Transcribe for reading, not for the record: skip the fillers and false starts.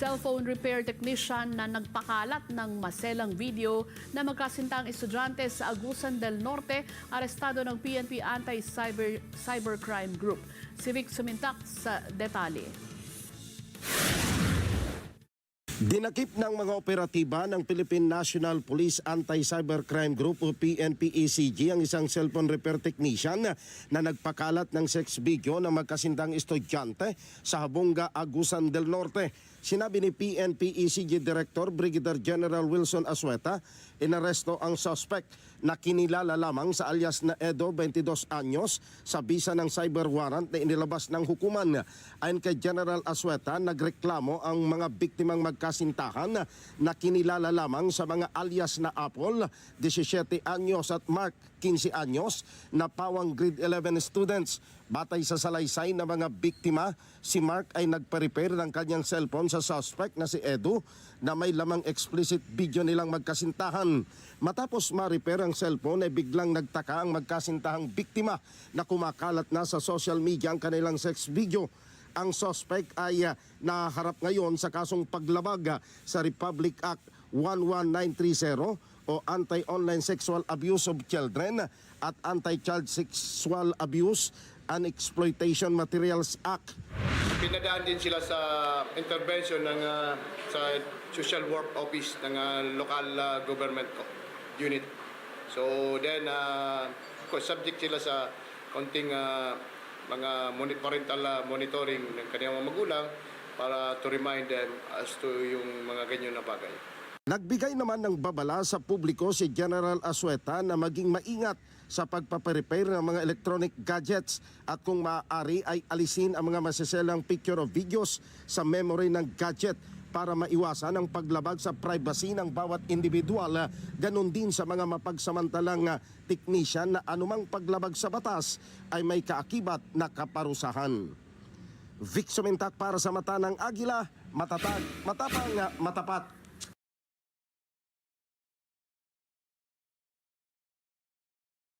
cellphone repair technician na nagpakalat ng maselang video na magkasintang estudyante sa Agusan del Norte, arestado ng PNP Anti-Cybercrime Group. Si Vic Sumintak sa detalye. Dinakip ng mga operatiba ng Philippine National Police Anti-Cybercrime Group o PNP-ACG ang isang cellphone repair technician na nagpakalat ng sex video ng magkasintang estudyante sa Habonga, Agusan del Norte. Sinabi ni PNP-ACG Director Brigadier General Wilson Asueta, inaresto ang suspect na kinilala lamang sa alias na Edo, 22 anyos, sa bisa ng cyber warrant na inilabas ng hukuman. Ayon kay General Asueta, nagreklamo ang mga biktimang magkasintahan na kinilala lamang sa mga alias na Apple, 17 anyos at Mark, 15 anyos, na pawang grade 11 students. Batay sa salaysay ng mga biktima, si Mark ay nagpa-repair ng kanyang cellphone sa suspect na si Edu na may lamang explicit video nilang magkasintahan. Matapos ma-repair ang cellphone ay biglang nagtaka ang magkasintahang biktima na kumakalat na sa social media ang kanilang sex video. Ang suspect ay naharap ngayon sa kasong paglabag sa Republic Act 11930 o Anti-Online Sexual Abuse of Children at Anti-Child Sexual Abuse and Exploitation Materials Act. Pinadaan din sila sa intervention ng sa social work office ng local government unit. So then subject sila sa konting mga parental monitoring ng kanilang mga magulang para to remind them as to yung mga ganyan na bagay. Nagbigay naman ng babala sa publiko si General Asueta na maging maingat sa pagpaparepair ng mga electronic gadgets at kung maaari ay alisin ang mga masiselang picture o videos sa memory ng gadget para maiwasan ang paglabag sa privacy ng bawat individual. Ganon din sa mga mapagsamantalang technician na anumang paglabag sa batas ay may kaakibat na kaparusahan. Vic Sumintak para sa Mata ng Agila, matatag, matapang, matapat.